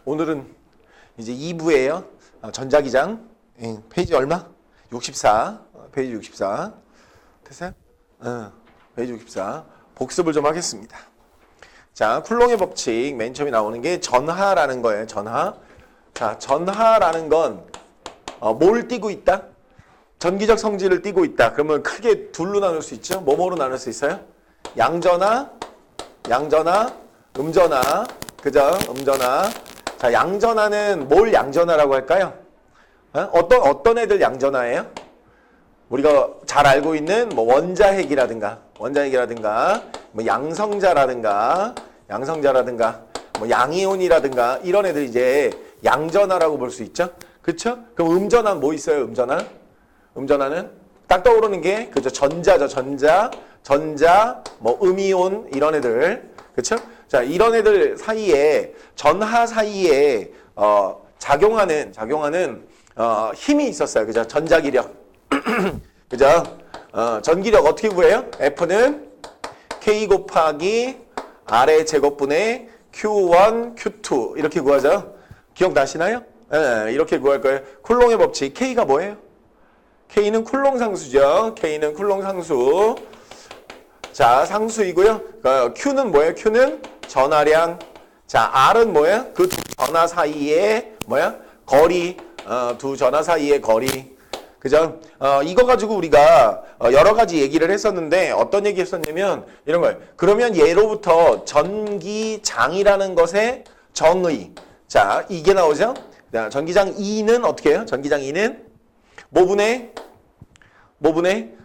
오늘은 이제 2부예요. 전자기장. 페이지 얼마? 64. 페이지 64. 됐어요? 페이지 64. 복습을 좀 하겠습니다. 자, 쿨롱의 법칙 맨 처음에 나오는 게 전하라는 거예요. 전하. 자, 전하라는 건 뭘 띠고 있다? 전기적 성질을 띠고 있다. 그러면 크게 둘로 나눌 수 있죠? 뭐뭐로 나눌 수 있어요? 양전하, 음전하. 그죠? 음전하. 자, 양전하는 뭘 양전하라고 할까요? 어떤 애들 양전하예요? 우리가 잘 알고 있는 뭐 원자핵이라든가 뭐 양성자라든가 뭐 양이온이라든가 이런 애들 이제 양전하라고 볼 수 있죠? 그쵸? 그럼 음전하는 뭐 있어요? 음전하는 딱 떠오르는 게 그죠? 전자죠. 전자, 뭐 음이온 이런 애들. 그쵸? 자, 이런 애들 사이에 전하 사이에 작용하는 힘이 있었어요. 그죠? 전자기력. 그죠? 전기력 어떻게 구해요? F는 K 곱하기 R의 제곱분의 Q1, Q2 이렇게 구하죠. 기억나시나요? 네, 이렇게 구할 거예요. 쿨롱의 법칙. K가 뭐예요? K는 쿨롱 상수죠. K는 쿨롱 상수. 자, 상수이고요. Q는 뭐예요? Q는 전하량. 자, R은 뭐예요? 그 두 전하 사이의 거리. 두 전하 사이의 거리. 그죠? 이거 가지고 우리가 여러 가지 얘기를 했었는데 어떤 얘기 했었냐면 이런 거예요. 그러면 예로부터 전기장이라는 것의 정의. 자, 이게 나오죠? 전기장 E는 어떻게 해요? 전기장 E는 모분의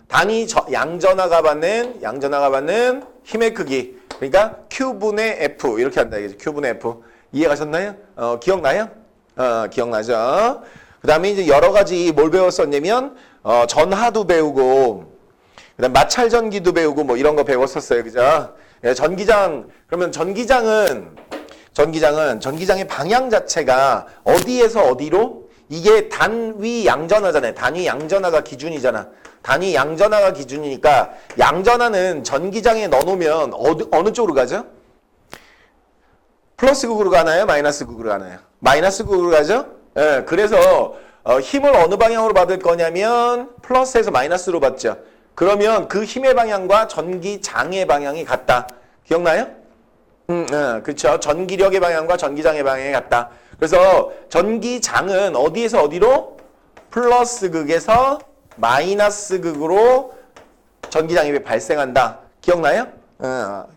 단위 양전하가 받는 힘의 크기. 그러니까 Q분의 F 이렇게 한다. Q분의 F. 이해가셨나요? 기억나요? 기억나죠? 그 다음에 이제 여러 가지 뭘 배웠었냐면 전하도 배우고 그다음 마찰전기도 배우고 뭐 이런 거 배웠었어요. 그죠? 예, 그러면 전기장의 방향 자체가 어디에서 어디로? 이게 단위 양전하잖아요. 단위 양전하가 기준이잖아. 단위 양전하가 기준이니까 양전하는 전기장에 넣어놓으면 어느 쪽으로 가죠? 플러스 극으로 가나요? 마이너스 극으로 가나요? 마이너스 극으로 가죠? 예, 그래서 힘을 어느 방향으로 받을 거냐면 플러스에서 마이너스로 받죠. 그러면 그 힘의 방향과 전기장의 방향이 같다. 기억나요? 그렇죠. 전기력의 방향과 전기장의 방향이 같다. 그래서 전기장은 어디에서 어디로? 플러스 극에서 마이너스 극으로 전기장이 발생한다. 기억나요?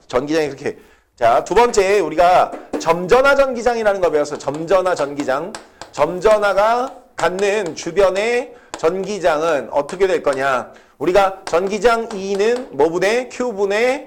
전기장이 그렇게. 자, 두 번째 우리가 점전하 전기장이라는 거 배웠어요. 점전하 전기장. 점전하가 갖는 주변의 전기장은 어떻게 될 거냐? 우리가 전기장 E는 뭐분의 Q분의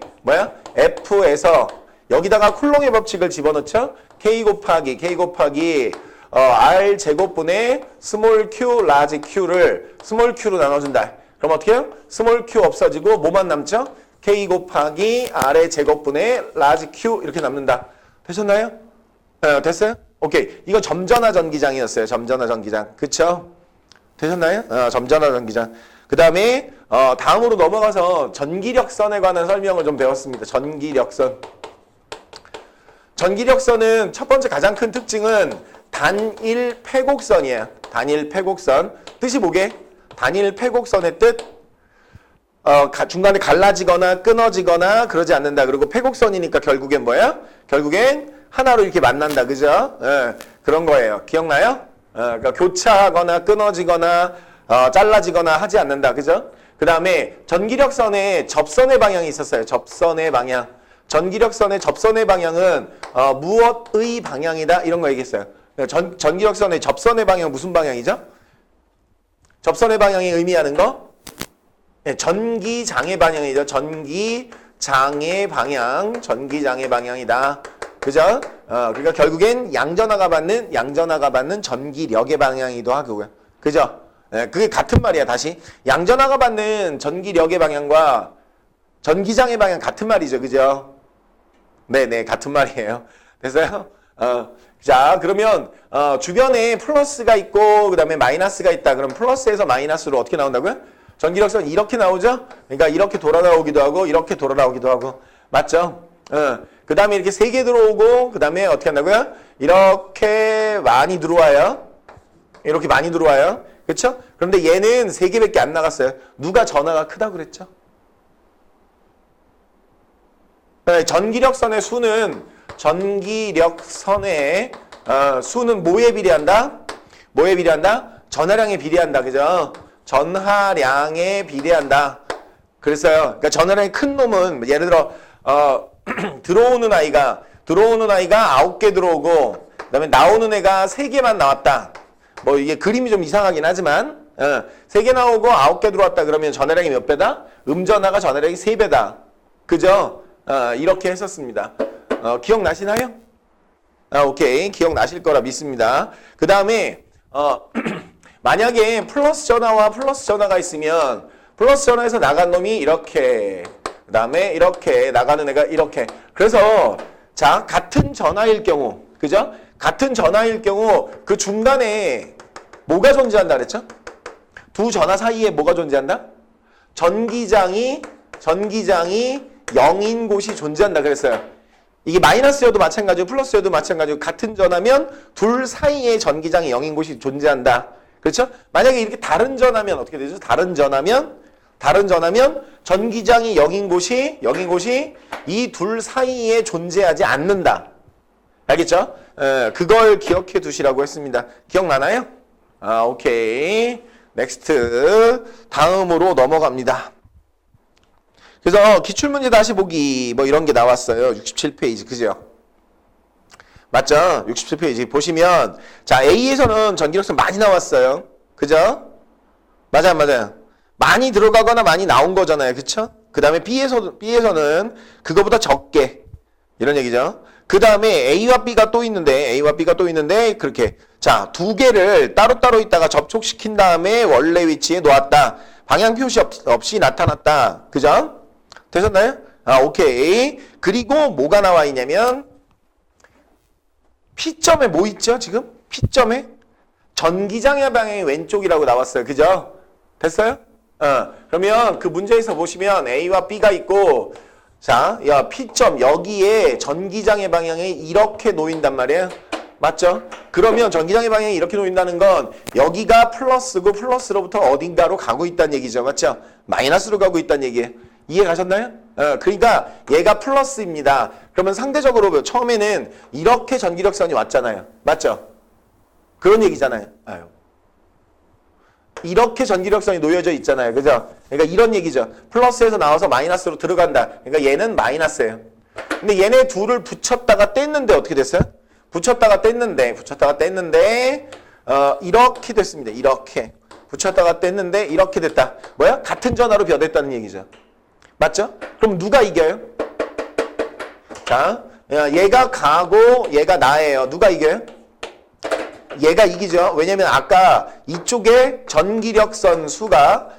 F에서 여기다가 쿨롱의 법칙을 집어넣죠. K 곱하기 R 제곱분의 스몰 q, 라지 q를 스몰 q로 나눠준다. 그럼 어떻게 해요? 스몰 q 없어지고 뭐만 남죠? K 곱하기 R의 제곱분의 라지 q 이렇게 남는다. 되셨나요? 됐어요? 오케이. 이거 점전하 전기장이었어요. 점전하 전기장. 그쵸? 되셨나요? 점전하 전기장. 그 다음에 다음으로 넘어가서 전기력선에 관한 설명을 좀 배웠습니다. 전기력선은 첫 번째 가장 큰 특징은 단일 패곡선이에요. 단일 패곡선. 뜻이 뭐게? 단일 패곡선의 뜻? 중간에 갈라지거나 끊어지거나 그러지 않는다. 그리고 패곡선이니까 결국엔 뭐야? 결국엔 하나로 이렇게 만난다. 그죠? 그런 거예요. 기억나요? 그러니까 교차하거나 끊어지거나 잘라지거나 하지 않는다. 그죠? 그 다음에 전기력선에 접선의 방향이 있었어요. 접선의 방향. 전기력선의 접선의 방향은 무엇의 방향이다? 이런 거 얘기했어요. 전기력선의 접선의 방향은 무슨 방향이죠? 접선의 방향이 의미하는 거? 네, 전기장의 방향이죠. 전기장의 방향이다. 그죠? 그러니까 결국엔 양전하가 받는 전기력의 방향이기도 하고요. 그죠? 네, 그게 같은 말이야. 다시 양전하가 받는 전기력의 방향과 전기장의 방향 같은 말이죠. 그죠? 네네, 같은 말이에요. 됐어요? 자, 그러면 주변에 플러스가 있고 그 다음에 마이너스가 있다. 그럼 플러스에서 마이너스로 어떻게 나온다고요? 전기력선 이렇게 나오죠? 그러니까 이렇게 돌아나오기도 하고 이렇게 돌아나오기도 하고. 맞죠? 그 다음에 이렇게 3개 들어오고, 그 다음에 어떻게 한다고요? 이렇게 많이 들어와요. 이렇게 많이 들어와요. 그렇죠? 그런데 얘는 3개밖에 안 나갔어요. 누가 전하가 크다고 그랬죠? 전기력선의 수는, 전기력선의 수는 뭐에 비례한다? 뭐에 비례한다? 전하량에 비례한다. 그죠? 전하량에 비례한다. 그랬어요. 그러니까 전하량이 큰 놈은 예를 들어 들어오는 아이가 9개 들어오고 그다음에 나오는 애가 3개만 나왔다. 뭐 이게 그림이 좀 이상하긴 하지만 3개 나오고 9개 들어왔다 그러면 전하량이 몇 배다? 음전하가 전하량이 3배다. 그죠? 이렇게 했었습니다. 기억나시나요? 오케이. 기억나실 거라 믿습니다. 그 다음에 만약에 플러스 전하와 플러스 전하가 있으면 플러스 전하에서 나간 놈이 이렇게, 그 다음에 이렇게 나가는 애가 이렇게. 그래서 자, 같은 전하일 경우, 그죠? 같은 전하일 경우 그 중간에 뭐가 존재한다 그랬죠? 두 전하 사이에 뭐가 존재한다? 전기장이 0인 곳이 존재한다 그랬어요. 이게 마이너스여도 마찬가지고 플러스여도 마찬가지고 같은 전하면 둘 사이에 전기장이 0인 곳이 존재한다. 그렇죠? 만약에 이렇게 다른 전하면 어떻게 되죠? 다른 전하면 전기장이 0인 곳이 이 둘 사이에 존재하지 않는다. 알겠죠? 그걸 기억해 두시라고 했습니다. 기억나나요? 오케이. 넥스트. 다음으로 넘어갑니다. 그래서 기출문제 다시 보기 뭐 이런 게 나왔어요. 67페이지. 그죠? 맞죠? 67페이지 보시면 자, A에서는 전기력선 많이 나왔어요. 그죠? 맞아요. 많이 들어가거나 많이 나온 거잖아요. 그쵸? 그 다음에 B에서는 그거보다 적게 이런 얘기죠. 그 다음에 A와 B가 또 있는데 그렇게 자, 2개를 따로따로 있다가 접촉시킨 다음에 원래 위치에 놓았다. 방향 표시 없이 나타났다. 그죠? 되셨나요? 오케이. 그리고 뭐가 나와 있냐면 P점에 뭐 있죠? 지금? P점에 전기장의 방향이 왼쪽이라고 나왔어요. 그죠? 됐어요? 그러면 그 문제에서 보시면 A와 B가 있고 자, P점 여기에 전기장의 방향이 이렇게 놓인단 말이에요. 맞죠? 그러면 전기장의 방향이 이렇게 놓인다는 건 여기가 플러스고 플러스로부터 어딘가로 가고 있다는 얘기죠. 맞죠? 마이너스로 가고 있다는 얘기예요. 이해 가셨나요? 그러니까 얘가 플러스입니다. 그러면 상대적으로 처음에는 이렇게 전기력선이 왔잖아요. 맞죠? 그런 얘기잖아요. 이렇게 전기력선이 놓여져 있잖아요. 그죠? 그러니까 이런 얘기죠. 플러스에서 나와서 마이너스로 들어간다. 그러니까 얘는 마이너스예요. 근데 얘네 둘을 붙였다가 뗐는데 어떻게 됐어요? 붙였다가 뗐는데 이렇게 됐습니다. 이렇게. 붙였다가 뗐는데 이렇게 됐다. 뭐야? 같은 전하로 변했다는 얘기죠. 맞죠? 그럼 누가 이겨요? 자, 얘가 가고 얘가 나예요. 누가 이겨요? 얘가 이기죠. 왜냐면 아까 이쪽에 전기력선 수가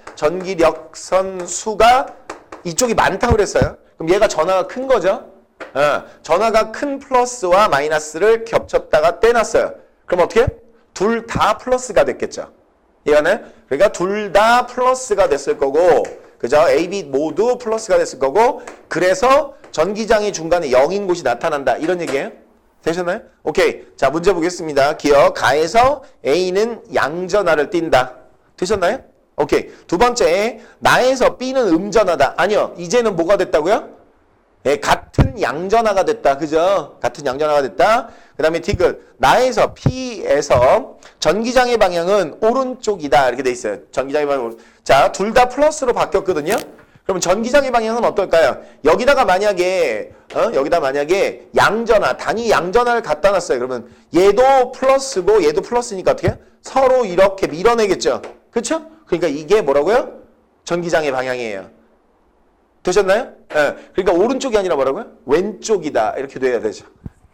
이쪽이 많다고 그랬어요. 그럼 얘가 전하가 큰 거죠. 전하가 큰 플러스와 마이너스를 겹쳤다가 떼놨어요. 그럼 어떻게? 둘 다 플러스가 됐겠죠. 이해가나요? 그러니까 둘 다 플러스가 됐을 거고, 그죠? A, B 모두 플러스가 됐을 거고, 그래서 전기장이 중간에 0인 곳이 나타난다. 이런 얘기예요. 되셨나요? 오케이. 자, 문제 보겠습니다. 기억. 가에서 A는 양전하를 띈다. 되셨나요? 오케이. 두 번째, 나에서 B는 음전하다. 아니요. 이제는 뭐가 됐다고요? 예, 같은 양전하가 됐다. 그죠? 같은 양전하가 됐다. 그 다음에 디귿. 나에서 P에서 전기장의 방향은 오른쪽이다. 이렇게 돼 있어요. 전기장의 방향. 자, 둘 다 플러스로 바뀌었거든요. 그러면 전기장의 방향은 어떨까요? 여기다가 만약에 양전하, 단위 양전하를 갖다 놨어요. 그러면 얘도 플러스고 얘도 플러스니까 어떻게 해요? 서로 이렇게 밀어내겠죠. 그렇죠? 그러니까 이게 뭐라고요? 전기장의 방향이에요. 되셨나요? 네. 그러니까 오른쪽이 아니라 뭐라고요? 왼쪽이다. 이렇게 돼야 되죠.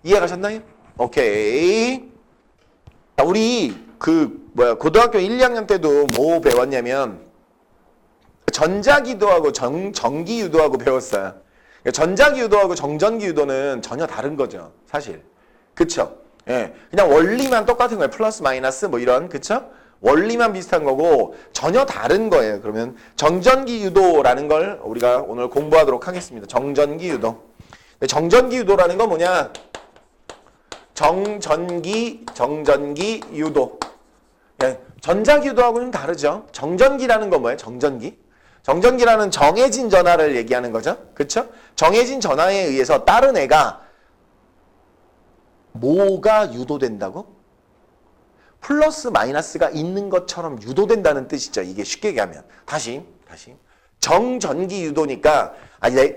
이해 가셨나요? 오케이. 우리 고등학교 1, 2학년 때도 뭐 배웠냐면 전자기도하고 전기유도하고 배웠어요. 전자기유도하고 정전기유도는 전혀 다른 거죠. 사실. 그쵸? 예. 그냥 원리만 똑같은 거예요. 플러스 마이너스 뭐 이런. 그쵸? 원리만 비슷한 거고 전혀 다른 거예요. 그러면 정전기유도라는 걸 우리가 오늘 공부하도록 하겠습니다. 정전기유도. 정전기 유도라는 건 뭐냐? 정전기 유도. 예, 전자기 유도하고는 다르죠. 정전기라는 건 뭐예요? 정전기. 정전기라는 정해진 전하를 얘기하는 거죠. 그렇죠? 정해진 전하에 의해서 다른 애가 뭐가 유도된다고? 플러스 마이너스가 있는 것처럼 유도된다는 뜻이죠. 이게 쉽게 얘기하면. 다시. 정전기 유도니까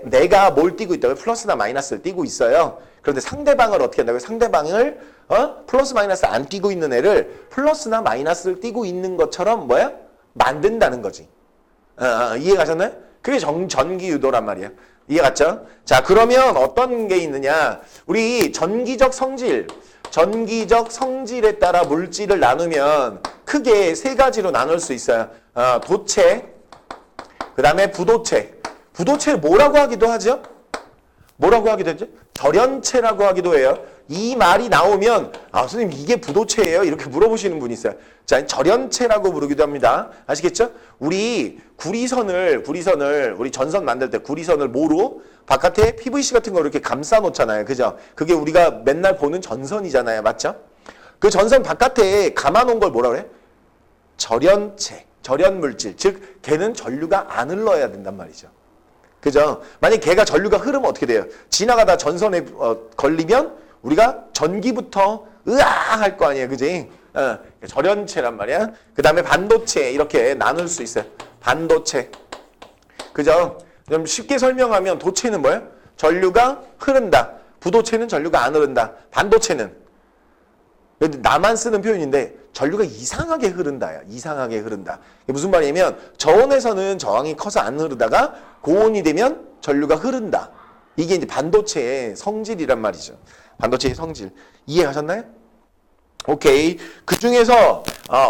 내가 뭘 띄고 있다고요? 플러스나 마이너스를 띄고 있어요. 그런데 상대방을 어떻게 한다고요? 상대방을 플러스 마이너스 안 띄고 있는 애를 플러스나 마이너스를 띄고 있는 것처럼 뭐야? 만든다는 거지. 이해 가셨나요? 그게 정전기 유도란 말이에요. 이해 갔죠? 자, 그러면 어떤 게 있느냐? 우리 전기적 성질에 따라 물질을 나누면 크게 세 가지로 나눌 수 있어요. 도체, 그 다음에 부도체. 부도체를 뭐라고 하기도 하죠? 뭐라고 하기도 하죠? 절연체라고 하기도 해요. 이 말이 나오면 선생님 이게 부도체예요? 이렇게 물어보시는 분이 있어요. 자, 절연체라고 부르기도 합니다. 아시겠죠? 우리 구리선을 우리 전선 만들 때 구리선을 뭐로? 바깥에 PVC 같은 거 이렇게 감싸 놓잖아요. 그죠? 그게 우리가 맨날 보는 전선이잖아요. 맞죠? 그 전선 바깥에 감아 놓은 걸 뭐라 그래? 절연체, 절연물질. 즉 걔는 전류가 안 흘러야 된단 말이죠. 그죠? 만약에 걔가 전류가 흐르면 어떻게 돼요? 지나가다 전선에 걸리면 우리가 전기부터 할 거 아니에요. 그지? 절연체란 말이야. 그 다음에 반도체 이렇게 나눌 수 있어요. 반도체. 그죠? 좀 쉽게 설명하면 도체는 뭐예요? 전류가 흐른다. 부도체는 전류가 안 흐른다. 반도체는 나만 쓰는 표현인데 전류가 이상하게 흐른다야. 이상하게 흐른다. 이게 무슨 말이냐면 저온에서는 저항이 커서 안 흐르다가 고온이 되면 전류가 흐른다. 이게 이제 반도체의 성질이란 말이죠. 반도체의 성질. 이해하셨나요? 오케이. 그 중에서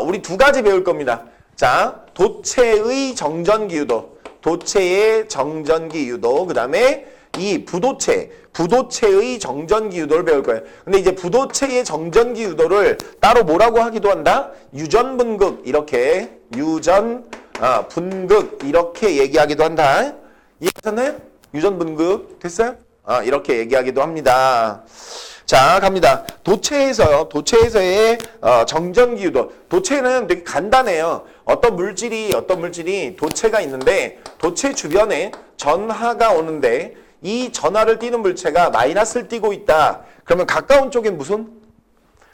우리 두 가지 배울 겁니다. 자, 도체의 정전기 유도. 도체의 정전기 유도. 그 다음에 이 부도체의 정전기 유도를 배울 거예요. 근데 이제 부도체의 정전기 유도를 따로 뭐라고 하기도 한다? 유전분극. 이렇게 분극 이렇게 얘기하기도 한다. 이해하셨나요? 유전분극 됐어요? 이렇게 얘기하기도 합니다. 자, 갑니다. 도체에서의 정전기 유도. 도체는 되게 간단해요. 어떤 물질이 도체가 있는데 도체 주변에 전하가 오는데 이 전하를 띠는 물체가 마이너스를 띠고 있다. 그러면 가까운 쪽엔 무슨?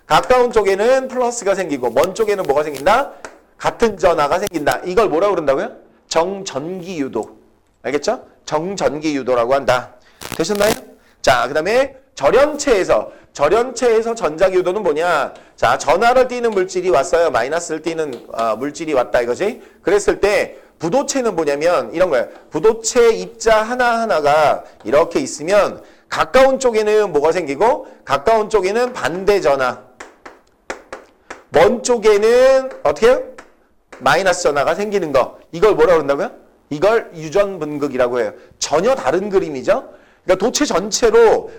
가까운 쪽에는 플러스가 생기고 먼 쪽에는 뭐가 생긴다? 같은 전하가 생긴다. 이걸 뭐라고 그런다고요? 정전기 유도. 알겠죠? 정전기 유도라고 한다. 되셨나요? 자, 그 다음에 절연체에서 전자기 유도는 뭐냐? 자, 전하를 띠는 물질이 왔어요. 마이너스를 띠는 물질이 왔다 이거지? 그랬을 때 부도체는 뭐냐면 이런 거예요. 부도체 입자 하나하나가 이렇게 있으면 가까운 쪽에는 뭐가 생기고 가까운 쪽에는 반대 전하. 먼 쪽에는 어떻게 해요? 마이너스 전하가 생기는 거. 이걸 뭐라고 그런다고요? 이걸 유전분극이라고 해요. 전혀 다른 그림이죠? 그러니까 도체 전체로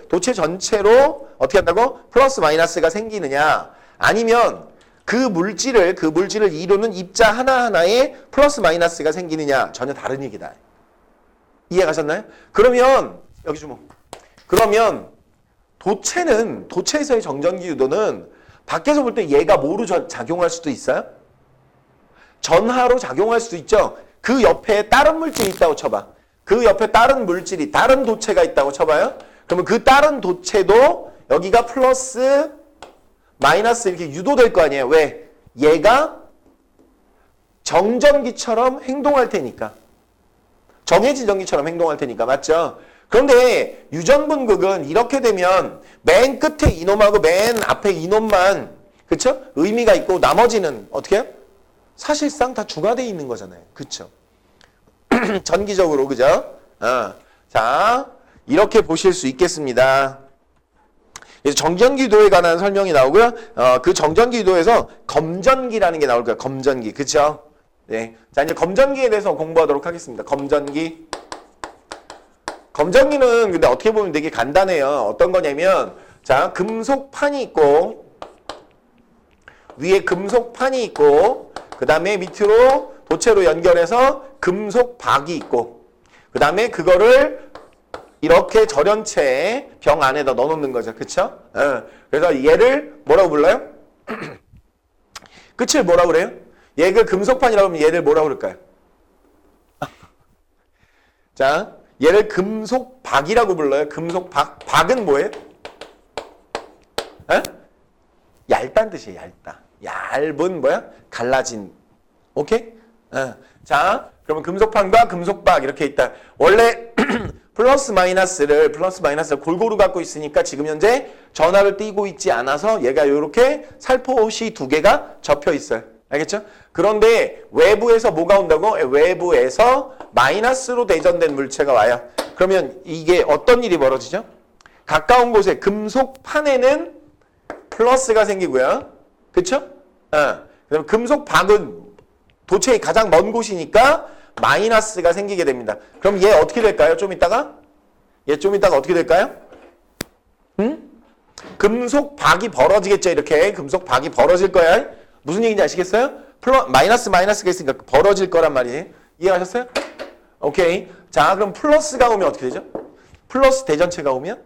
어떻게 한다고? 플러스 마이너스가 생기느냐? 아니면 그 물질을 이루는 입자 하나하나에 플러스 마이너스가 생기느냐? 전혀 다른 얘기다. 이해 가셨나요? 그러면 여기 주목. 그러면 도체에서의 정전기 유도는 밖에서 볼 때 얘가 뭐로 작용할 수도 있어요? 전하로 작용할 수도 있죠. 그 옆에 다른 물질이 있다고 쳐봐. 그 옆에 다른 도체가 있다고 쳐봐요. 그러면 그 다른 도체도 여기가 플러스 마이너스 이렇게 유도될 거 아니에요. 왜? 얘가 정전기처럼 행동할 테니까. 정해진 전기처럼 행동할 테니까. 맞죠? 그런데 유전분극은 이렇게 되면 맨 끝에 이놈하고 맨 앞에 이놈만 그쵸? 의미가 있고 나머지는 어떻게 해요? 사실상 다 중화되어 있는 거잖아요. 그쵸? 전기적으로 그죠? 자, 이렇게 보실 수 있겠습니다. 그래서 정전기도에 관한 설명이 나오고요. 그 정전기도에서 검전기라는 게 나올 거예요. 검전기. 그쵸? 네. 자, 이제 검전기에 대해서 공부하도록 하겠습니다. 검전기는 근데 어떻게 보면 되게 간단해요. 어떤 거냐면, 자, 금속판이 있고, 위에 금속판이 있고, 그 다음에 밑으로 도체로 연결해서 금속 박이 있고, 그 다음에 그거를 이렇게 절연체 병 안에다 넣어놓는 거죠. 그쵸? 그래서 얘를 뭐라고 불러요? 끝을 뭐라고 그래요? 얘를 금속판이라고 하면 얘를 뭐라고 그럴까요? 자, 얘를 금속박이라고 불러요. 금속박. 박은 뭐예요? 에? 얇다는 뜻이에요. 얇다. 얇은 뭐야? 갈라진. 오케이? 자, 그러면 금속판과 금속박 이렇게 있다. 원래 플러스 마이너스를 골고루 갖고 있으니까 지금 현재 전하를 띄고 있지 않아서 얘가 이렇게 살포시 두 개가 접혀 있어요. 알겠죠? 그런데 외부에서 뭐가 온다고? 외부에서 마이너스로 대전된 물체가 와요. 그러면 이게 어떤 일이 벌어지죠? 가까운 곳에 금속판에는 플러스가 생기고요. 그쵸? 그럼 금속박은 도체의 가장 먼 곳이니까 마이너스가 생기게 됩니다. 그럼 얘 어떻게 될까요? 좀 이따가? 얘 좀 이따가 어떻게 될까요? 금속박이 벌어지겠죠. 이렇게 금속박이 벌어질 거야. 무슨 얘기인지 아시겠어요? 마이너스가 있으니까 벌어질 거란 말이에요. 이해하셨어요? 오케이. 자, 그럼 플러스가 오면 어떻게 되죠? 플러스 대전체가 오면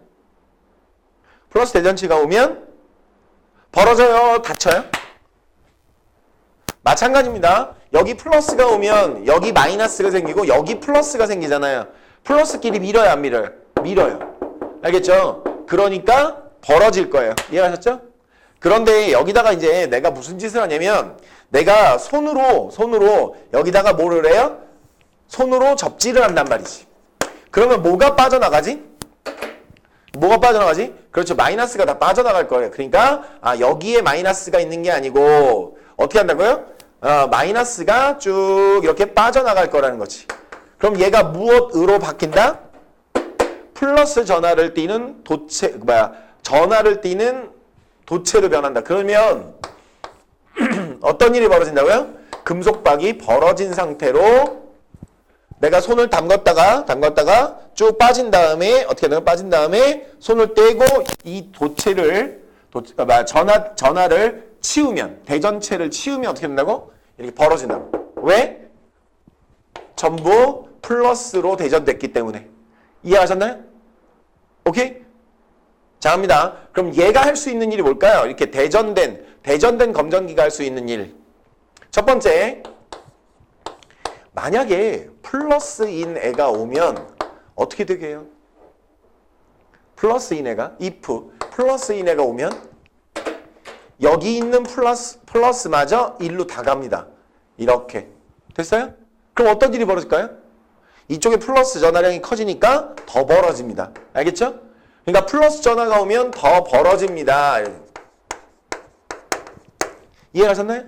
벌어져요? 닫혀요? 마찬가지입니다. 여기 플러스가 오면 여기 마이너스가 생기고 여기 플러스가 생기잖아요. 플러스끼리 밀어요, 안 밀어요? 밀어요. 알겠죠? 그러니까 벌어질 거예요. 이해하셨죠? 그런데 여기다가 이제 내가 무슨 짓을 하냐면 내가 손으로 여기다가 뭐를 해요? 손으로 접지를 한단 말이지. 그러면 뭐가 빠져나가지? 그렇죠. 마이너스가 다 빠져나갈 거예요. 그러니까 여기에 마이너스가 있는 게 아니고 어떻게 한다고요? 마이너스가 쭉 이렇게 빠져나갈 거라는 거지. 그럼 얘가 무엇으로 바뀐다? 플러스 전하를 띠는 전하를 띠는 도체로 변한다. 그러면 어떤 일이 벌어진다고요? 금속박이 벌어진 상태로 내가 손을 담갔다가 쭉 빠진 다음에 어떻게 되나? 빠진 다음에 손을 떼고 이 전하를 치우면 대전체를 치우면 어떻게 된다고? 이렇게 벌어진다고. 왜? 전부 플러스로 대전됐기 때문에. 이해하셨나요? 오케이? 자, 갑니다. 그럼 얘가 할 수 있는 일이 뭘까요? 이렇게 대전된 검전기가 할 수 있는 일. 첫 번째, 만약에 플러스인 애가 오면 어떻게 되게 해요? 플러스인 애가 플러스인 애가 오면 여기 있는 플러스마저 1로 다 갑니다. 이렇게. 됐어요? 그럼 어떤 일이 벌어질까요? 이쪽에 플러스 전하량이 커지니까 더 벌어집니다. 알겠죠? 그러니까 플러스 전하가 오면 더 벌어집니다. 이해하셨나요?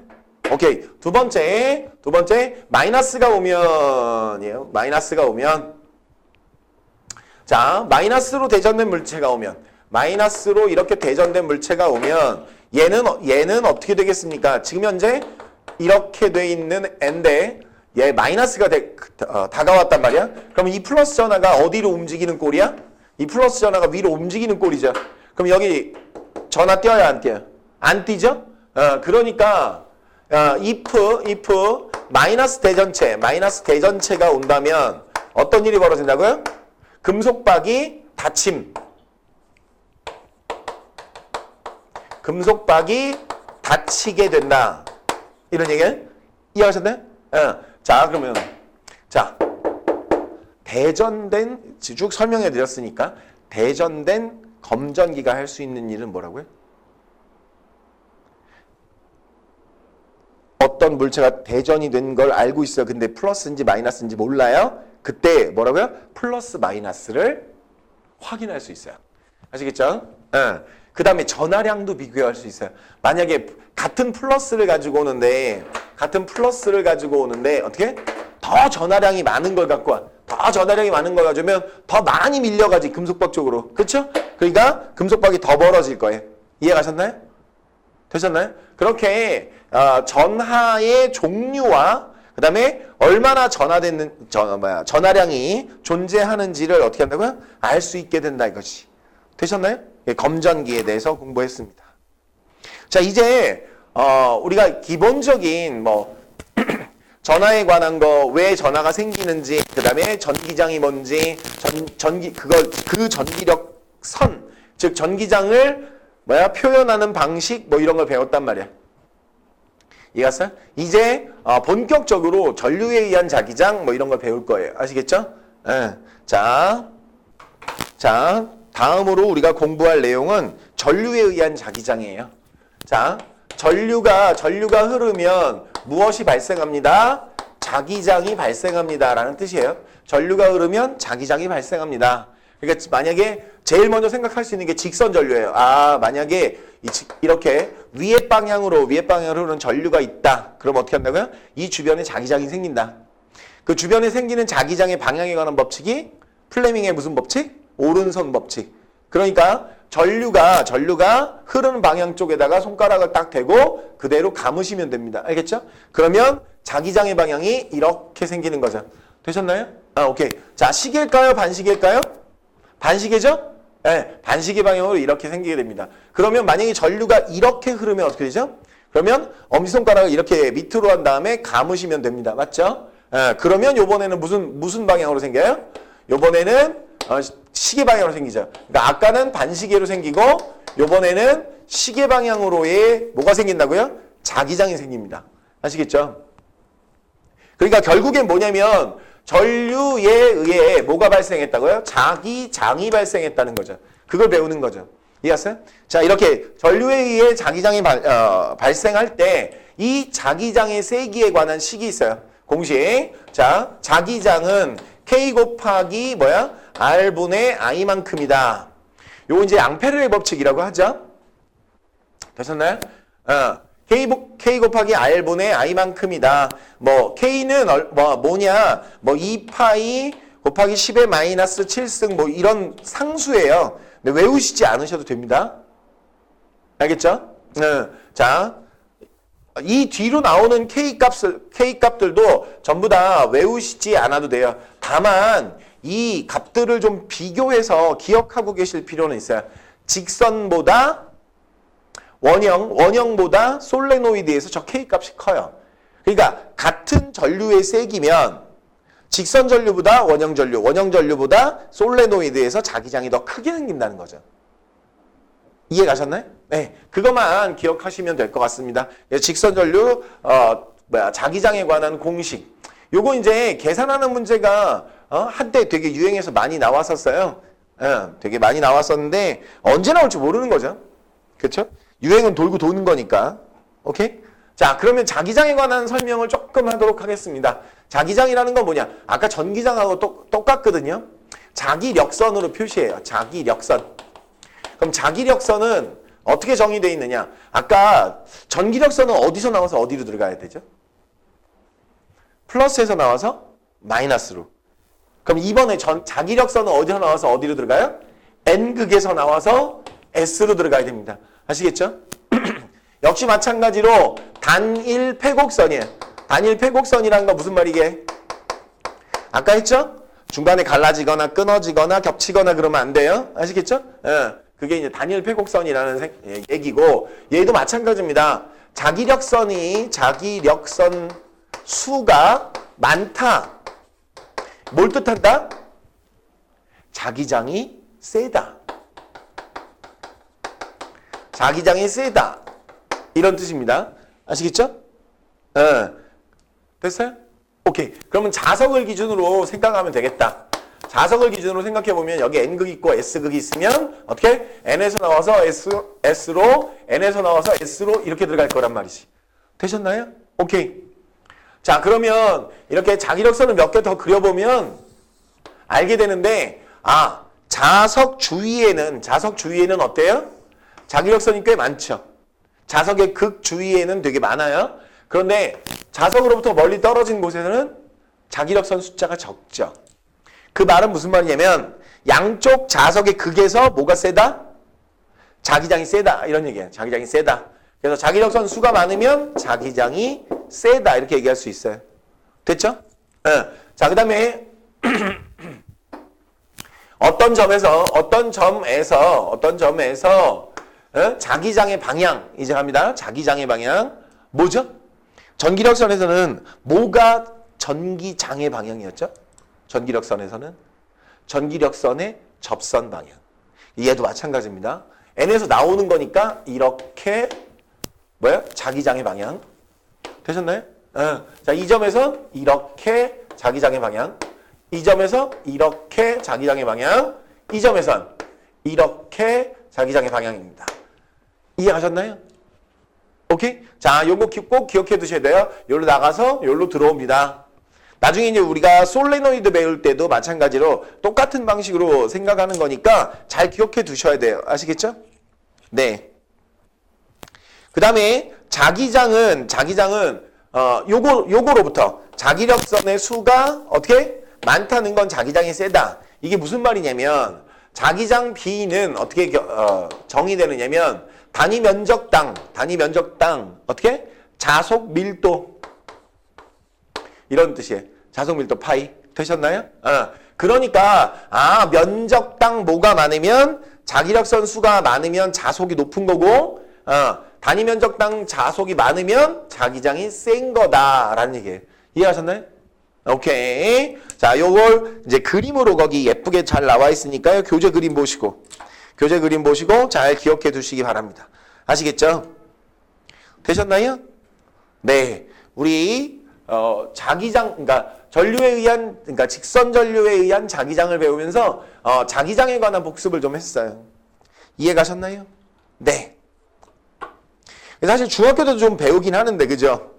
오케이. 두 번째, 마이너스가 오면, 자, 마이너스로 대전된 물체가 오면, 마이너스로 이렇게 대전된 물체가 오면, 얘는 어떻게 되겠습니까? 지금 현재 이렇게 돼 있는 N데, 얘 마이너스가 다가왔단 말이야? 그럼 이 플러스 전하가 어디로 움직이는 꼴이야? 이 플러스 전하가 위로 움직이는 꼴이죠. 그럼 여기 전하 띄어요, 안 띄어요? 안 띄죠? 그러니까 if 마이너스 대전체가 온다면 어떤 일이 벌어진다고요? 금속박이 닫히게 된다. 이런 얘기예요? 이해하셨나요? 자, 그러면 대전된 쭉 설명해 드렸으니까 대전된 검전기가 할 수 있는 일은 뭐라고요? 어떤 물체가 대전이 된 걸 알고 있어요. 근데 플러스인지 마이너스인지 몰라요. 그때 뭐라고요? 플러스 마이너스를 확인할 수 있어요. 아시겠죠? 그 다음에 전하량도 비교할 수 있어요. 만약에 같은 플러스를 가지고 오는데 어떻게? 더 전하량이 많은 걸 갖고 와. 더 전하량이 많은 걸 가져오면 더 많이 밀려가지 금속박 쪽으로. 그렇죠? 그러니까 금속박이 더 벌어질 거예요. 이해가셨나요? 되셨나요? 그렇게 전하의 종류와 그 다음에 얼마나 전하량이 존재하는지를 어떻게 한다고요? 알 수 있게 된다 이것이. 되셨나요? 검전기에 대해서 공부했습니다. 자, 이제 우리가 기본적인 전하에 관한 거, 왜 전하가 생기는지, 그 다음에 전기장이 뭔지, 그 전기력 선, 즉 전기장을 표현하는 방식, 이런 걸 배웠단 말이야. 이해갔어요? 이제 본격적으로 전류에 의한 자기장, 이런 걸 배울 거예요. 아시겠죠? 예. 자, 다음으로 우리가 공부할 내용은 전류에 의한 자기장이에요. 자, 전류가 흐르면 무엇이 발생합니다? 자기장이 발생합니다. 라는 뜻이에요. 전류가 흐르면 자기장이 발생합니다. 그러니까 만약에 제일 먼저 생각할 수 있는 게 직선 전류예요. 만약에 이렇게 위에 방향으로 흐르는 전류가 있다. 그럼 어떻게 한다고요? 이 주변에 자기장이 생긴다. 그 주변에 생기는 자기장의 방향에 관한 법칙이 플레밍의 무슨 법칙? 오른손 법칙. 그러니까 전류가 흐르는 방향 쪽에다가 손가락을 딱 대고 그대로 감으시면 됩니다. 알겠죠? 그러면 자기장의 방향이 이렇게 생기는 거죠. 되셨나요? 오케이. 자, 시계일까요? 반시계일까요? 반시계죠? 네, 반시계 방향으로 이렇게 생기게 됩니다. 그러면 만약에 전류가 이렇게 흐르면 어떻게 되죠? 그러면 엄지손가락을 이렇게 밑으로 한 다음에 감으시면 됩니다. 맞죠? 네, 그러면 요번에는 무슨 방향으로 생겨요? 요번에는 시계 방향으로 생기죠. 그러니까 아까는 반시계로 생기고 요번에는 시계 방향으로의 뭐가 생긴다고요? 자기장이 생깁니다. 아시겠죠? 그러니까 결국엔 뭐냐면 전류에 의해 뭐가 발생했다고요? 자기장이 발생했다는 거죠. 그걸 배우는 거죠. 이해했어요? 자, 이렇게 전류에 의해 자기장이 발생할 때 이 자기장의 세기에 관한 식이 있어요. 공식. 자, 자기장은 K 곱하기 R분의 I만큼이다. 요거 이제 앙페르의 법칙이라고 하죠. 되셨나요? K 곱하기 R분의 I만큼이다. K는 뭐냐? 2파이 곱하기 10의 마이너스 7승 이런 상수예요. 근데 외우시지 않으셔도 됩니다. 알겠죠? 자, 이 뒤로 나오는 K 값들도 전부 다 외우시지 않아도 돼요. 다만 이 값들을 좀 비교해서 기억하고 계실 필요는 있어요. 직선보다 원형보다 솔레노이드에서 저 K 값이 커요. 그러니까 같은 전류의 세기면 직선 전류보다 원형 전류보다 솔레노이드에서 자기장이 더 크게 생긴다는 거죠. 이해 가셨나요? 네, 그것만 기억하시면 될 것 같습니다. 직선 전류 자기장에 관한 공식. 요거 이제 계산하는 문제가 한때 되게 유행해서 많이 나왔었어요. 되게 많이 나왔었는데 언제 나올지 모르는 거죠. 그렇죠? 유행은 돌고 도는 거니까. 오케이? 자, 그러면 자기장에 관한 설명을 조금 하도록 하겠습니다. 자기장이라는 건 뭐냐? 아까 전기장하고 똑같거든요. 자기력선으로 표시해요. 자기력선. 그럼 자기력선은 어떻게 정의되어 있느냐? 아까 전기력선은 어디서 나와서 어디로 들어가야 되죠? 플러스에서 나와서 마이너스로. 그럼 이번에 자기력선은 어디서 나와서 어디로 들어가요? N극에서 나와서 S로 들어가야 됩니다. 아시겠죠? 역시 마찬가지로 단일 패곡선이에요. 단일 패곡선이라는 건 무슨 말이게? 아까 했죠? 중간에 갈라지거나 끊어지거나 겹치거나 그러면 안 돼요. 아시겠죠? 그게 이제 단일 패곡선이라는 얘기고, 얘도 마찬가지입니다. 자기력선 수가 많다. 뭘 뜻한다? 자기장이 세다. 자기장이 세다. 이런 뜻입니다. 아시겠죠? 됐어요? 오케이. 그러면 자석을 기준으로 생각하면 되겠다. 자석을 기준으로 생각해보면 여기 N극이 있고 S극이 있으면 어떻게? N에서 나와서 S로, N에서 나와서 S로 이렇게 들어갈 거란 말이지. 되셨나요? 오케이. 자, 그러면 이렇게 자기력선을 몇 개 더 그려보면 알게 되는데, 자석 주위에는 어때요? 자기력선이 꽤 많죠. 자석의 극 주위에는 되게 많아요. 그런데 자석으로부터 멀리 떨어진 곳에는 자기력선 숫자가 적죠. 그 말은 무슨 말이냐면 양쪽 자석의 극에서 뭐가 세다? 자기장이 세다. 이런 얘기예요. 자기장이 세다. 그래서 자기력선 수가 많으면 자기장이 세다. 이렇게 얘기할 수 있어요. 됐죠? 자, 그 다음에 어떤 점에서 자기장의 방향 이제 갑니다. 자기장의 방향 뭐죠? 전기력선에서는 뭐가 전기장의 방향이었죠? 전기력선에서는 전기력선의 접선 방향. 얘도 마찬가지입니다. N에서 나오는 거니까 이렇게 뭐야? 자기장의 방향. 되셨나요? 자, 이 점에서 이렇게 자기장의 방향. 이 점에서 이렇게 자기장의 방향. 이 점에선 이렇게 자기장의 방향입니다. 이해하셨나요? 오케이? 자, 요거 꼭 기억해 두셔야 돼요. 요로 나가서 요로 들어옵니다. 나중에 이제 우리가 솔레노이드 배울 때도 마찬가지로 똑같은 방식으로 생각하는 거니까 잘 기억해 두셔야 돼요. 아시겠죠? 네. 그 다음에 자기장은 요거로부터 자기력선의 수가 어떻게? 많다는 건 자기장이 세다. 이게 무슨 말이냐면 자기장 B는 어떻게 정의되느냐면 단위 면적당 어떻게? 자속 밀도 이런 뜻이에요. 자속 밀도 파이. 되셨나요? 그러니까 면적당 뭐가 많으면 자기력선 수가 많으면 자속이 높은 거고 단위 면적당 자속이 많으면 자기장이 센 거다라는 얘기예요. 이해하셨나요? 오케이. 자, 요걸 이제 그림으로 거기 예쁘게 잘 나와 있으니까요. 교재 그림 보시고 잘 기억해 두시기 바랍니다. 아시겠죠? 되셨나요? 네. 우리 자기장 그러니까 직선 전류에 의한 자기장을 배우면서 자기장에 관한 복습을 좀 했어요. 이해 가셨나요? 네. 사실 중학교 때도 좀 배우긴 하는데 그죠?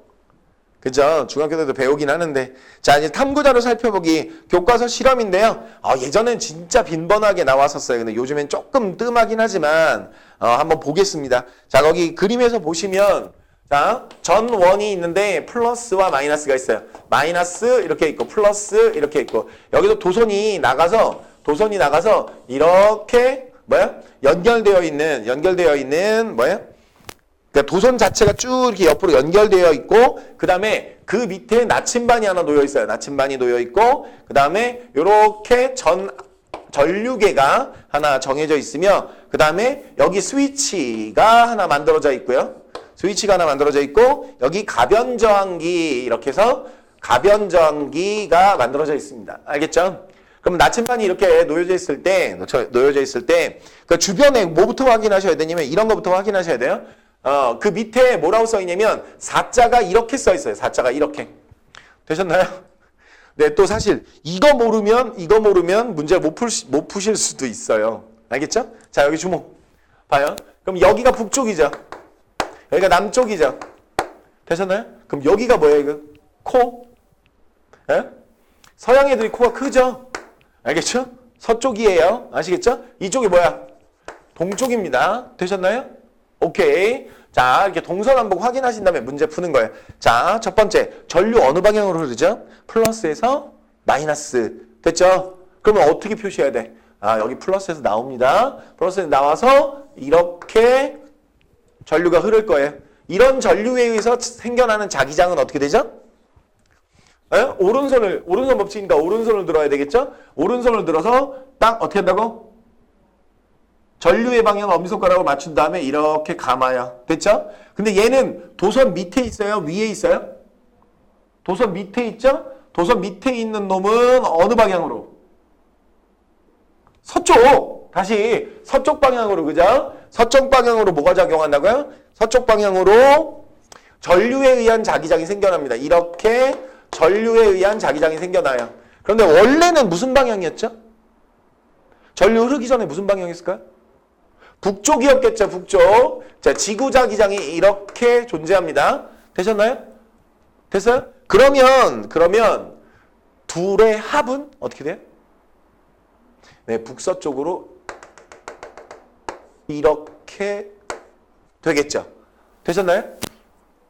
중학교 때도 배우긴 하는데 자 이제 탐구자료 살펴보기 교과서 실험인데요. 예전엔 진짜 빈번하게 나왔었어요. 근데 요즘엔 조금 뜸하긴 하지만 한번 보겠습니다. 자 거기 그림에서 보시면 자 전원이 있는데 플러스와 마이너스가 있어요. 마이너스 이렇게 있고 플러스 이렇게 있고 여기서 도선이 나가서 이렇게 연결되어 있는 그러니까 도선 자체가 쭉 이렇게 옆으로 연결되어 있고 그 다음에 그 밑에 나침반이 하나 놓여 있어요. 나침반이 놓여 있고 그 다음에 이렇게 전류계가 하나 정해져 있으며 그 다음에 여기 스위치가 하나 만들어져 있고요. 여기 가변저항기 이렇게 해서 가변저항기가 만들어져 있습니다. 알겠죠? 그럼 나침반이 이렇게 놓여져 있을 때 그 주변에 뭐부터 확인하셔야 되냐면 이런 거부터 확인하셔야 돼요. 그 밑에 뭐라고 써 있냐면 사자가 이렇게 써 있어요. 사자가 이렇게. 되셨나요? 네, 또 사실 이거 모르면 문제 못 푸실 수도 있어요. 알겠죠? 자, 여기 주목. 봐요. 그럼 여기가 북쪽이죠. 여기가 남쪽이죠. 되셨나요? 그럼 여기가 뭐예요, 이거? 코? 예? 서양 애들이 코가 크죠? 알겠죠? 서쪽이에요. 아시겠죠? 이쪽이 뭐야? 동쪽입니다. 되셨나요? 오케이. 자, 이렇게 동서남북 확인하신 다음에 문제 푸는 거예요. 자, 첫 번째. 전류 어느 방향으로 흐르죠? 플러스에서 마이너스. 됐죠? 그러면 어떻게 표시해야 돼? 여기 플러스에서 나옵니다. 플러스에서 나와서 이렇게 전류가 흐를 거예요. 이런 전류에 의해서 생겨나는 자기장은 어떻게 되죠? 오른손 법칙이니까 오른손을 들어야 되겠죠? 오른손을 들어서 딱 어떻게 한다고? 전류의 방향을 엄지손가락으로 맞춘 다음에 이렇게 감아요. 됐죠? 근데 얘는 도선 밑에 있어요? 위에 있어요? 도선 밑에 있죠? 도선 밑에 있는 놈은 어느 방향으로? 서쪽! 다시 서쪽 방향으로, 그죠? 서쪽 방향으로 뭐가 작용한다고요? 서쪽 방향으로 전류에 의한 자기장이 생겨납니다. 이렇게 전류에 의한 자기장이 생겨나요. 그런데 원래는 무슨 방향이었죠? 전류 흐르기 전에 무슨 방향이었을까요? 북쪽이었겠죠, 북쪽. 자, 지구 자기장이 이렇게 존재합니다. 되셨나요? 됐어요? 그러면 둘의 합은 어떻게 돼요? 네, 북서쪽으로 이렇게 되겠죠. 되셨나요?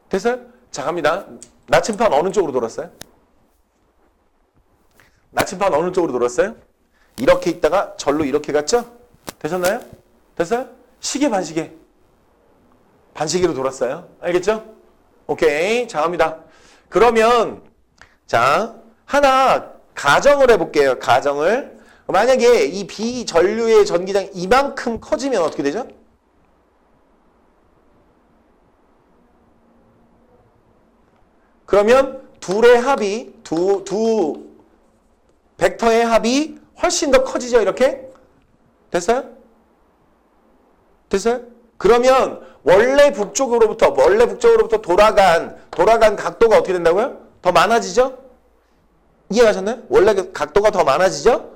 됐어요? 자, 갑니다. 나침반 어느 쪽으로 돌았어요? 나침반 어느 쪽으로 돌았어요? 이렇게 있다가 절로 이렇게 갔죠? 되셨나요? 됐어요? 시계 반시계. 반시계로 돌았어요. 알겠죠? 오케이. 자, 갑니다. 그러면 자, 하나 가정을 해볼게요. 가정을. 만약에 이 비전류의 전기장이 이만큼 커지면 어떻게 되죠? 그러면 둘의 합이, 두 벡터의 합이 훨씬 더 커지죠, 이렇게? 됐어요? 됐어요? 그러면 원래 북쪽으로부터 돌아간 각도가 어떻게 된다고요? 더 많아지죠? 이해가셨나요? 원래 각도가 더 많아지죠?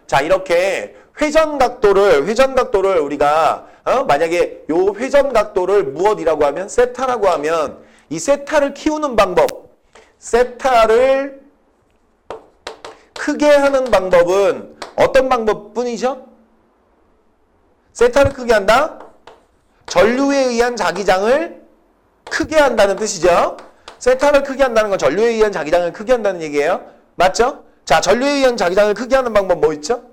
자, 이렇게 회전 각도를 우리가 만약에 요 회전 각도를 무엇이라고 하면 세타라고 하면 이 세타를 키우는 방법, 세타를 크게 하는 방법은 어떤 방법뿐이죠? 세타를 크게 한다? 전류에 의한 자기장을 크게 한다는 뜻이죠. 세타를 크게 한다는 건 전류에 의한 자기장을 크게 한다는 얘기예요. 맞죠? 자, 전류에 의한 자기장을 크게 하는 방법 뭐 있죠?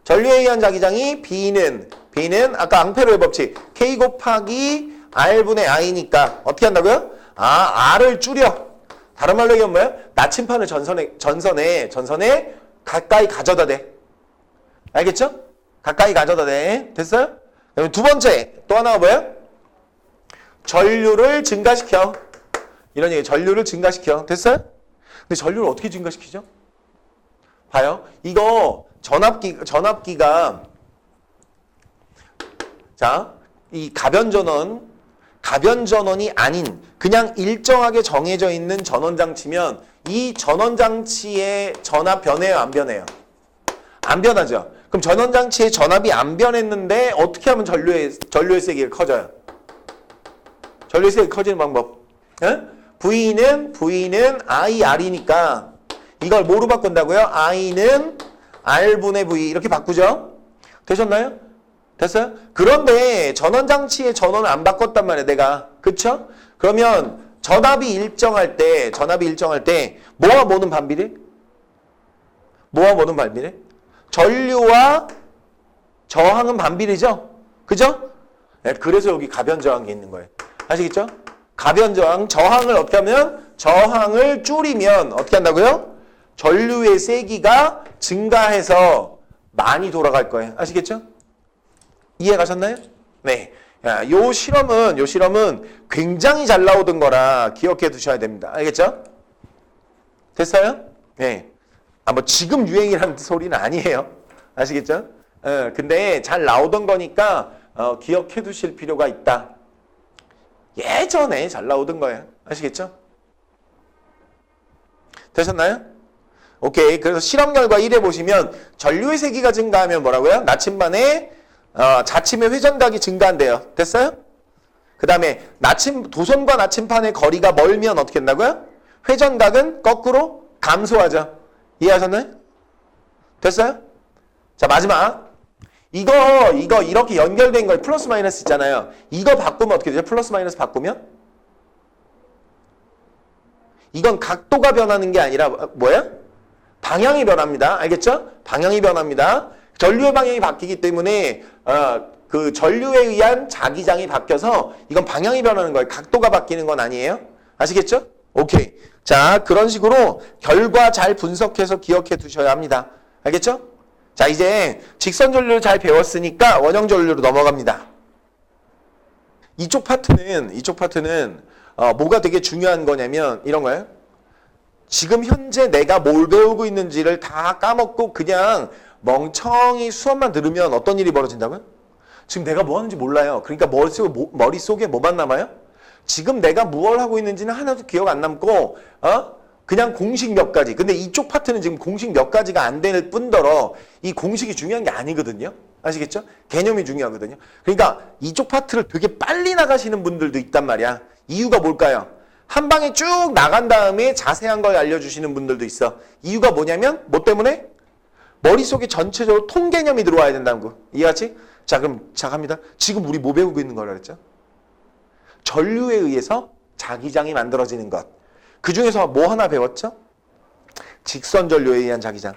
전류에 의한 자기장이 B는 아까 앙페르의 법칙 K 곱하기 R분의 I니까 어떻게 한다고요? R을 줄여. 다른 말로 얘기하면 뭐예요? 나침판을 전선에 가까이 가져다 대. 알겠죠? 가까이 가져다 대. 됐어요? 그럼 두 번째 또 하나가 뭐예요? 전류를 증가시켜. 이런 얘기, 전류를 증가시켜. 됐어요? 근데 전류를 어떻게 증가시키죠? 봐요. 이거 전압기가 자, 이 가변전원이 아닌 그냥 일정하게 정해져 있는 전원장치면 이 전원장치의 전압 변해요, 안 변해요? 안 변하죠. 그럼 전원장치의 전압이 안 변했는데 어떻게 하면 전류의 세기가 커져요? 전류의 세기가 커지는 방법. 예? V는 IR이니까 이걸 뭐로 바꾼다고요? I는 R분의 V 이렇게 바꾸죠? 되셨나요? 됐어요? 그런데 전원장치의 전원을 안 바꿨단 말이에요, 내가. 그쵸? 그러면 전압이 일정할 때 뭐와 뭐는 반비례? 전류와 저항은 반비례죠? 그죠? 네, 그래서 여기 가변저항이 있는 거예요. 아시겠죠? 가변저항, 저항을 어떻게 하면? 저항을 줄이면 어떻게 한다고요? 전류의 세기가 증가해서 많이 돌아갈 거예요. 아시겠죠? 이해 가셨나요? 네. 요 실험은 굉장히 잘 나오던 거라 기억해 두셔야 됩니다. 알겠죠? 됐어요? 네. 뭐 지금 유행이라는 소리는 아니에요. 아시겠죠? 근데 잘 나오던 거니까 기억해 두실 필요가 있다. 예전에 잘 나오던 거예요. 아시겠죠? 되셨나요? 오케이. 그래서 실험 결과 1에 보시면 전류의 세기가 증가하면 뭐라고요? 나침반에 자침의 회전각이 증가한대요. 됐어요? 그 다음에 도선과 나침판의 거리가 멀면 어떻게 된다고요? 회전각은 거꾸로 감소하죠. 이해하셨나요? 됐어요? 자, 마지막. 이거 이렇게 연결된 거 플러스 마이너스 있잖아요. 이거 바꾸면 어떻게 되죠? 플러스 마이너스 바꾸면? 이건 각도가 변하는 게 아니라 뭐예요? 방향이 변합니다. 알겠죠? 방향이 변합니다. 전류의 방향이 바뀌기 때문에 그 전류에 의한 자기장이 바뀌어서 이건 방향이 변하는 거예요. 각도가 바뀌는 건 아니에요. 아시겠죠? 오케이. 자, 그런 식으로 결과 잘 분석해서 기억해 두셔야 합니다. 알겠죠? 자, 이제 직선 전류를 잘 배웠으니까 원형 전류로 넘어갑니다. 이쪽 파트는 뭐가 되게 중요한 거냐면 이런 거예요. 지금 현재 내가 뭘 배우고 있는지를 다 까먹고 그냥 멍청이 수업만 들으면 어떤 일이 벌어진다고요? 지금 내가 뭐 하는지 몰라요. 그러니까 머릿속에 뭐만 남아요? 지금 내가 무엇을 하고 있는지는 하나도 기억 안 남고 그냥 공식 몇 가지. 근데 이쪽 파트는 지금 공식 몇 가지가 안 될 뿐더러 이 공식이 중요한 게 아니거든요. 아시겠죠? 개념이 중요하거든요. 그러니까 이쪽 파트를 되게 빨리 나가시는 분들도 있단 말이야. 이유가 뭘까요? 한 방에 쭉 나간 다음에 자세한 걸 알려주시는 분들도 있어. 이유가 뭐냐면 뭐 때문에? 머릿속에 전체적으로 통개념이 들어와야 된다는 거. 이해하지? 자, 그럼 시작합니다. 지금 우리 뭐 배우고 있는 거라 그랬죠? 전류에 의해서 자기장이 만들어지는 것. 그 중에서 뭐 하나 배웠죠? 직선 전류에 의한 자기장.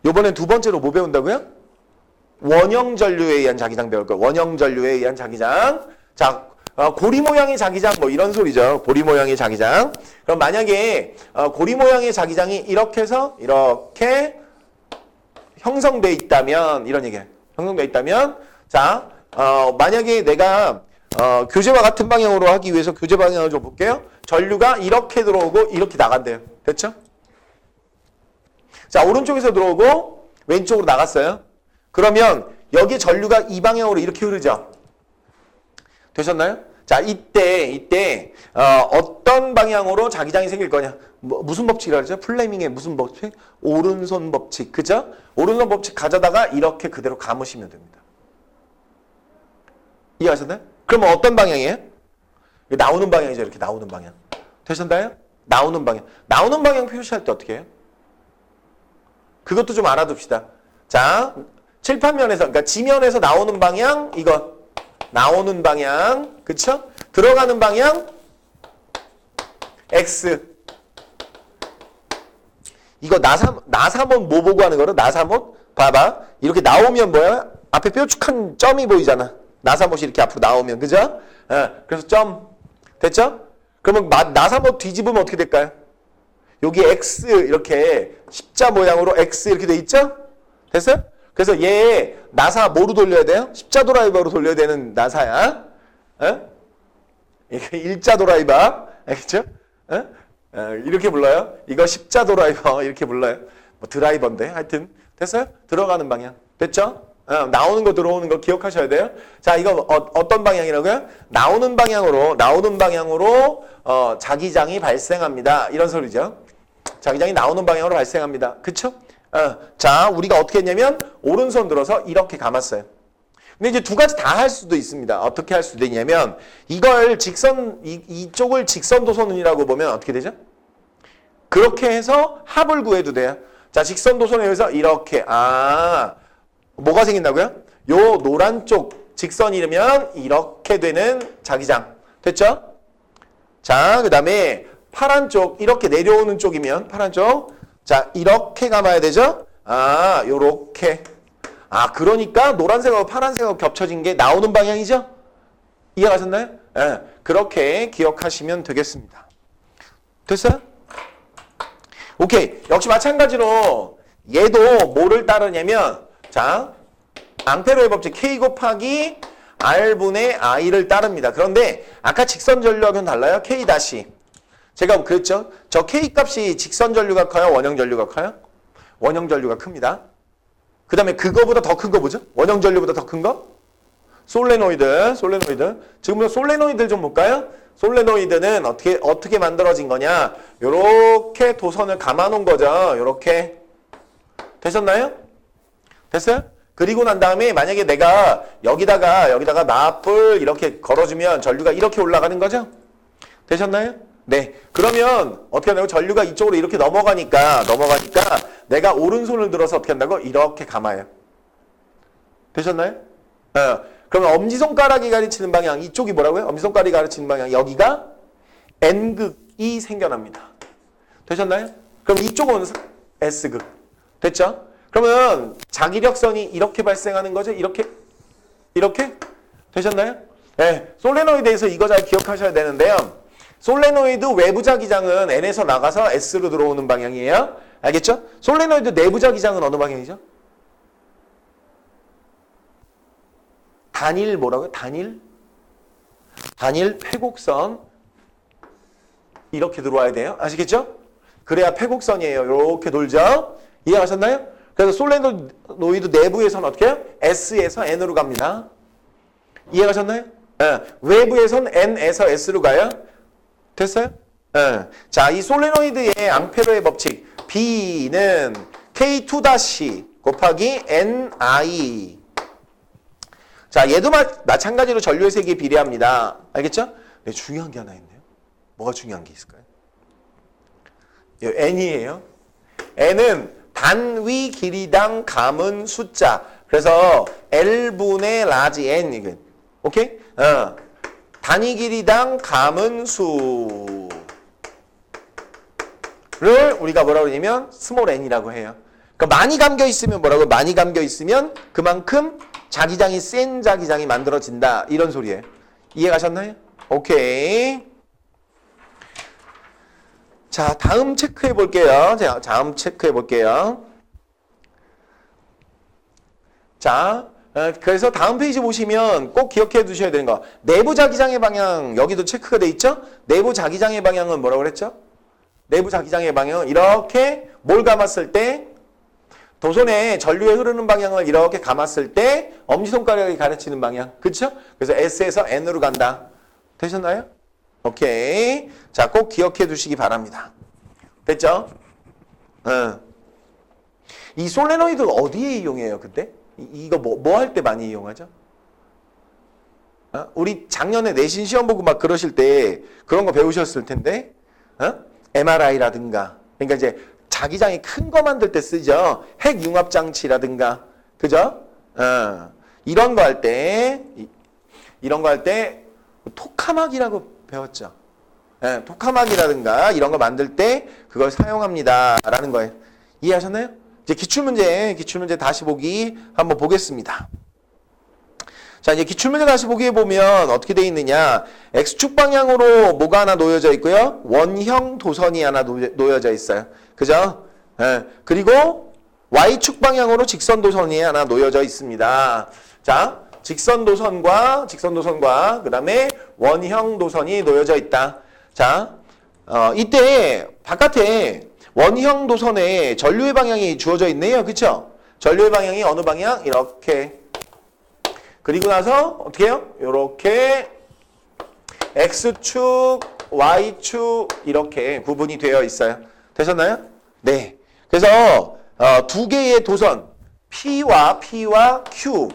요번엔 두 번째로 뭐 배운다고요? 원형 전류에 의한 자기장 배울 거예요. 원형 전류에 의한 자기장. 자, 고리 모양의 자기장 뭐 이런 소리죠. 고리 모양의 자기장. 그럼 만약에 고리 모양의 자기장이 이렇게 해서 이렇게 형성돼 있다면 이런 얘기예요. 형성돼 있다면 자, 만약에 내가 교재와 같은 방향으로 하기 위해서 교재 방향을 좀 볼게요. 전류가 이렇게 들어오고 이렇게 나간대요. 됐죠? 자, 오른쪽에서 들어오고 왼쪽으로 나갔어요. 그러면 여기 전류가 이 방향으로 이렇게 흐르죠? 되셨나요? 자, 이때 어떤 방향으로 자기장이 생길 거냐? 무슨 법칙이라고 그러죠? 플레밍의 무슨 법칙? 오른손 법칙. 그죠? 오른손 법칙 가져다가 이렇게 그대로 감으시면 됩니다. 이해하셨나요? 그러면 어떤 방향이에요? 나오는 방향이죠. 이렇게 나오는 방향. 되셨나요? 나오는 방향. 나오는 방향 표시할 때 어떻게 해요? 그것도 좀 알아둡시다. 자, 칠판면에서, 그러니까 지면에서 나오는 방향, 이거. 나오는 방향, 그쵸? 들어가는 방향, X. 이거 나사못 뭐 보고 하는 거로? 나사못? 봐봐. 이렇게 나오면 뭐야? 앞에 뾰족한 점이 보이잖아. 나사못이 이렇게 앞으로 나오면, 그죠? 그래서 점. 됐죠? 그러면 나사못 뒤집으면 어떻게 될까요? 여기 X 이렇게 십자 모양으로 X 이렇게 돼 있죠? 됐어요? 그래서 얘 나사 뭐로 돌려야 돼요? 십자 드라이버로 돌려야 되는 나사야. 이게 일자 드라이버. 알겠죠? 이렇게 불러요. 이거 십자 드라이버 이렇게 불러요. 뭐 드라이버인데 하여튼 됐어요? 들어가는 방향. 됐죠? 나오는 거 들어오는 거 기억하셔야 돼요. 자, 이거 어떤 방향이라고요? 나오는 방향으로 자기장이 발생합니다. 이런 소리죠. 자기장이 나오는 방향으로 발생합니다. 그쵸? 자, 우리가 어떻게 했냐면 오른손 들어서 이렇게 감았어요. 근데 이제 두 가지 다 할 수도 있습니다. 어떻게 할 수도 있냐면 이걸 이쪽을 직선도선이라고 보면 어떻게 되죠? 그렇게 해서 합을 구해도 돼요. 자, 직선도선에 의해서 이렇게 뭐가 생긴다고요? 요 노란 쪽 직선이면 이렇게 되는 자기장. 됐죠? 자, 그 다음에 파란 쪽 이렇게 내려오는 쪽이면 파란 쪽. 자, 이렇게 감아야 되죠? 요렇게. 그러니까 노란색하고 파란색하고 겹쳐진 게 나오는 방향이죠? 이해가셨나요? 그렇게 기억하시면 되겠습니다. 됐어요? 오케이. 역시 마찬가지로 얘도 뭐를 따르냐면 자, 앙페로의 법칙 K 곱하기 R분의 I를 따릅니다. 그런데 아까 직선 전류하고는 달라요. K 다시. 제가 그랬죠? 저 K 값이 직선 전류가 커요? 원형 전류가 커요? 원형 전류가 큽니다. 그 다음에 그거보다 더 큰 거 뭐죠? 원형 전류보다 더 큰 거? 솔레노이드. 지금부터 솔레노이드를 좀 볼까요? 솔레노이드는 어떻게 만들어진 거냐? 요렇게 도선을 감아 놓은 거죠. 요렇게. 되셨나요? 됐어요? 그리고 난 다음에 만약에 내가 여기다가 납을 이렇게 걸어주면 전류가 이렇게 올라가는 거죠? 되셨나요? 네. 그러면 어떻게 한다고? 전류가 이쪽으로 이렇게 넘어가니까 내가 오른손을 들어서 어떻게 한다고? 이렇게 감아요. 되셨나요? 그러면 엄지손가락이 가르치는 방향, 이쪽이 뭐라고요? 엄지손가락이 가르치는 방향, 여기가 N극이 생겨납니다. 되셨나요? 그럼 이쪽은 S극. 됐죠? 그러면 자기력선이 이렇게 발생하는 거죠? 이렇게? 되셨나요? 네. 솔레노이드에서 이거 잘 기억하셔야 되는데요. 솔레노이드 외부 자기장은 N에서 나가서 S로 들어오는 방향이에요. 알겠죠? 솔레노이드 내부 자기장은 어느 방향이죠? 단일 뭐라고요? 단일 폐곡선 이렇게 들어와야 돼요. 아시겠죠? 그래야 폐곡선이에요. 이렇게 돌죠? 이해하셨나요? 그래서 솔레노이드 내부에서는 어떻게 해요? S에서 N으로 갑니다. 이해가셨나요? 외부에서는 N에서 S로 가요. 됐어요? 자, 이 솔레노이드의 앙페로의 법칙 B는 K2- 곱하기 NI. 자, 얘도 마찬가지로 전류의 세기에 비례합니다. 알겠죠? 네, 중요한 게 하나 있네요. 뭐가 중요한 게 있을까요? N이에요. N은 단위 길이당 감은 숫자. 그래서 L분의 라지 N. 이게. 오케이? 단위 길이당 감은 수를 우리가 뭐라고 그러냐면 스몰 n이라고 해요. 그러니까 많이 감겨 있으면 뭐라고? 많이 감겨 있으면 그만큼 자기장이 센 자기장이 만들어진다. 이런 소리예요. 이해가셨나요? 오케이. 자, 다음 체크해 볼게요. 자, 다음 체크해 볼게요. 자, 그래서 다음 페이지 보시면 꼭 기억해 두셔야 되는 거. 내부 자기장의 방향 여기도 체크가 돼 있죠? 내부 자기장의 방향은 뭐라고 그랬죠? 내부 자기장의 방향은 이렇게 뭘 감았을 때 도선의 전류의 흐르는 방향을 이렇게 감았을 때 엄지손가락이 가르치는 방향. 그렇죠? 그래서 S에서 N으로 간다. 되셨나요? 오케이. 자, 꼭 기억해 두시기 바랍니다. 됐죠? 이 솔레노이드 어디에 이용해요, 그때? 이거 뭐 할 때 많이 이용하죠? 우리 작년에 내신 시험 보고 막 그러실 때 그런 거 배우셨을 텐데, MRI라든가. 그러니까 이제 자기장이 큰 거 만들 때 쓰죠. 핵융합장치라든가. 그죠? 이런 거 할 때, 토카막이라고 배웠죠. 토카막이라든가 이런 거 만들 때 그걸 사용합니다. 라는 거예요. 이해하셨나요? 이제 기출문제 다시 보기 한번 보겠습니다. 자, 이제 기출문제 다시 보기에 보면 어떻게 돼 있느냐. X축 방향으로 뭐가 하나 놓여져 있고요. 원형 도선이 하나 놓여져 있어요. 그죠? 그리고 Y축 방향으로 직선 도선이 하나 놓여져 있습니다. 자, 직선 도선과 그 다음에 원형 도선이 놓여져 있다. 자, 이때 바깥에 원형 도선에 전류의 방향이 주어져 있네요. 그쵸? 전류의 방향이 어느 방향? 이렇게. 그리고 나서 어떻게 해요? 이렇게 X축, Y축 이렇게 구분이 되어 있어요. 되셨나요? 네. 그래서 두 개의 도선 P와 Q.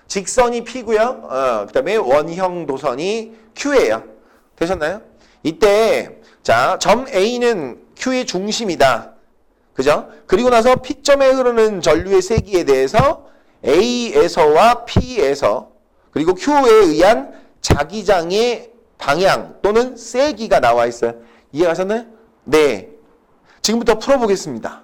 직선이 P고요. 그 다음에 원형 도선이 Q예요. 되셨나요? 이때 자, 점 A는 Q의 중심이다. 그죠? 그리고 나서 P점에 흐르는 전류의 세기에 대해서 A에서와 P에서 그리고 Q에 의한 자기장의 방향 또는 세기가 나와 있어요. 이해가셨나요? 네. 지금부터 풀어보겠습니다.